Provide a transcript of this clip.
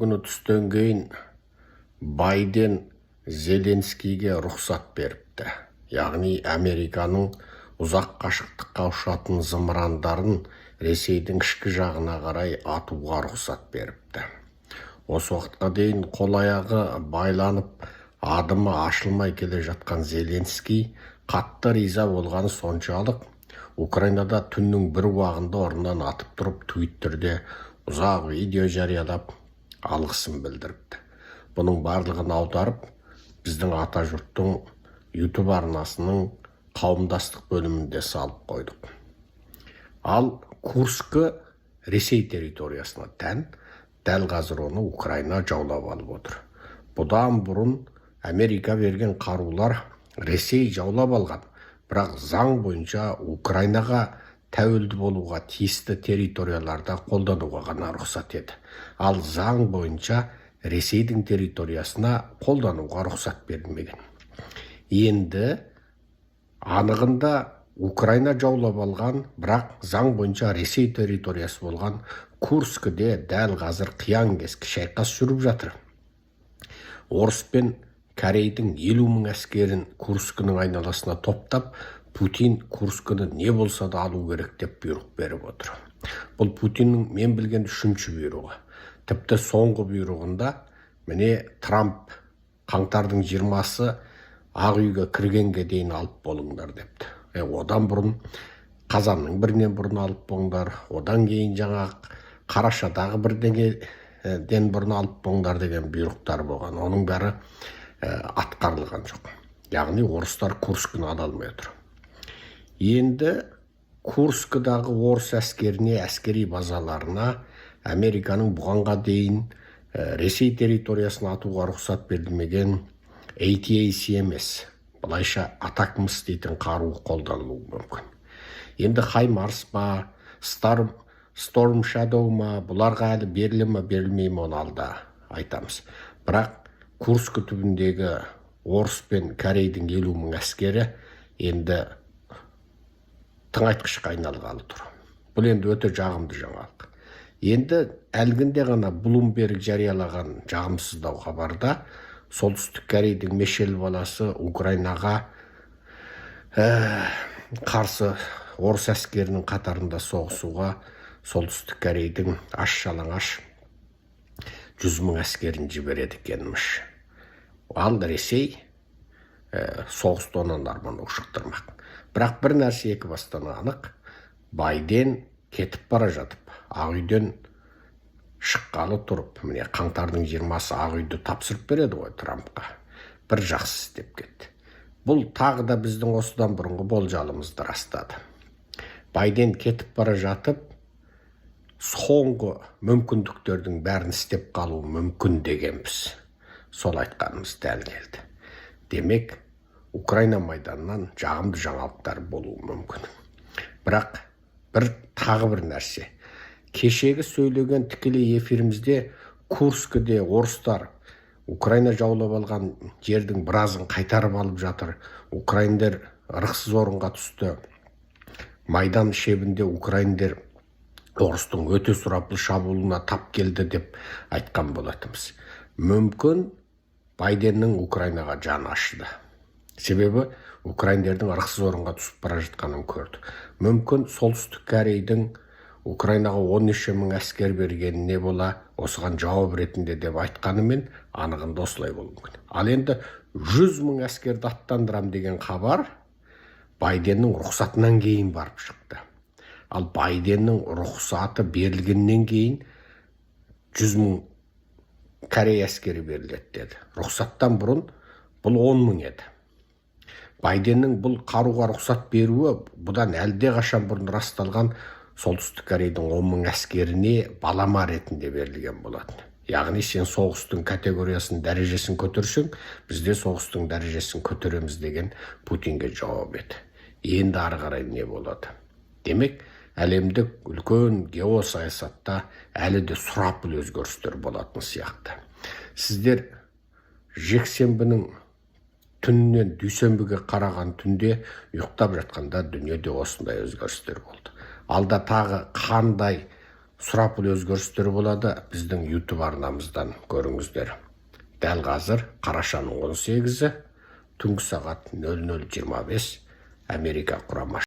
Күні түстен кейін Байден Зеленскийге рұқсат беріпті. Яғни Американың ұзақ қашықтыққа ұшатын зымырандарын Ресейдің ішкі жағына қарай атуға рұқсат беріпті. Осы уақытқа дейін қол-аяғы байланып, адымы ашылмай келе жатқан Зеленский қатты риза болғаны соншалық, Украинада түннің бір уағында орнынан атып тұрып Твиттерде ұзақ видео жариялап алғысын білдіріпті. Бұның барлығын аударып, біздің ата жұрттың YouTube арнасының қауымдастық бөлімінде салып қойдық. Ал Курскі Ресей территориясына тән, дәл қазір оны Украина жаулап алып отыр. Бұдан бұрын Америка берген қарулар Ресей жаулап алған, бірақ заң бойынша Украинаға тәуелді болуға тиісті территорияларда қолдануға ғана рұқсат еді. Ал заң бойынша Ресейдің территориясына қолдануға рұқсат берілмеген. Енді анығында Украина жаулап алған, бірақ заң бойынша Ресей территориясы болған Курскіде дәл қазір қиян-кескі шайқас жүріп жатыр. Орыс пен Корейдің 50 мың әскерін Курскінің айналасына топтап, Путин Курскіні не болса да алу керек деп бұйрық беріп отыр. Бұл Путиннің мен білген 3-ші бұйрығы. Тіпті соңғы бұйрығында міне Трамп қаңтардың 20-сы Ақ үйге кіргенге дейін алып болыңдар депті. Одан бұрын қазанның бірінен бұрын алып болыңдар, одан кейін жаңа қарашадағы бірден бұрын алып болыңдар деген бұйрықтар болған. Оның бәрі атқарылған жоқ. Яғни орыстар Курскіні ала алмай отыр. Енді Курскідағы орыс әскеріне, әскери базаларына Американың бұғанға дейін Ресей территориясына атуға рұқсат берілмеген ATACMS, бұлайша атакмыс дейтін қару қолданылуы мүмкін. Енді Хаймарс па, Storm Shadow ма, бұларға әлі берілі ме, берілмей ме, оны алда айтамыз. Бірақ Курскі түбіндегі орыс пен Корейдің 50 мың әскері енді тыңайтқышқа айналғалы тұр. Бұл енді өте жағымды жаңалық. Енді әлгінде ғана Bloomberg жариялаған жағымсыздау хабарда Солтүстік Корейдің Мешел баласы Украинаға қарсы орыс әскерінің қатарында соғысуға Солтүстік Корейдің аш-жалаңаш 100 мың әскерін жібереді екенміш. Ал Ресей соғысты онан арман ушықтырмақ. Бірақ бір нәрсе екі бастан анық, Байден кетіп бара жатып, Ақ үйден шыққалы тұрып, міне қаңтардың 20-сы Ақ үйді тапсырып береді ғой Трампқа. Бір жақсы істеп кетті. Бұл тағы да біздің осыдан бұрынғы болжалымызды растады. Байден кетіп бара жатып, соңғы мүмкіндіктердің бәрін істеп қалуы мүмкін дегенбіз. Сол айтқанымыз дәл келді. Демек, Украина майданынан жағымды жаңалықтар болуы мүмкін. Бірақ тағы бір нәрсе. Кешегі сөйлеген тікелей эфирімізде Курскіде орыстар Украина жаулап алған жердің біразын қайтарып алып жатыр. Украиндер ырықсыз орынға түсті. Майдан шебінде Украиндер орыстың өте сұрапыл шабуылына тап келді деп айтқан болатынбыз. Мүмкін Байденнің Украинаға жаны ашыды. Себебі Украиндердің ырықсыз орынға түсіп бара жатқанын көрді. Мүмкін Солтүстік Корейдің Украинаға 13 мың әскер бергеніне бола осыған жауап ретінде деп айтқанымен анығында осылай болуы мүмкін. Ал енді 100 мың әскерді аттандырам деген хабар Байденнің рұқсатынан кейін барып шықты. Ал Байденнің рұқсаты берілгеннен кейін 100 мың Корей әскері беріледі деді. Рұқсаттан бұрын бұл 10 мың еді. Байденнің бұл қаруға рұқсат беруі бұдан әлде қашан бұрын расталған Солтүстік Корейдің 10 мың әскеріне балама ретінде берілген болатын. Яғни сен соғыстың категориясын, дәрежесін көтерсең, бізде соғыстың дәрежесін көтереміз деген Путинге жауап еді. Енді ары қарай не болады? Демек, әлемдік үлкен геосаясатта әлі де сұрапыл өзгерістер болатын сияқты. Сіздер жексенбінің түннен дүйсенбіге қараған түнде ұйықтап жатқанда дүниеде осындай өзгерістер болды. Алда тағы қандай сұрапыл өзгерістер болады, біздің YouTube арнамыздан көріңіздер. Дәл қазір қарашаның 18-і түнгі сағат 00:25 Америка құрама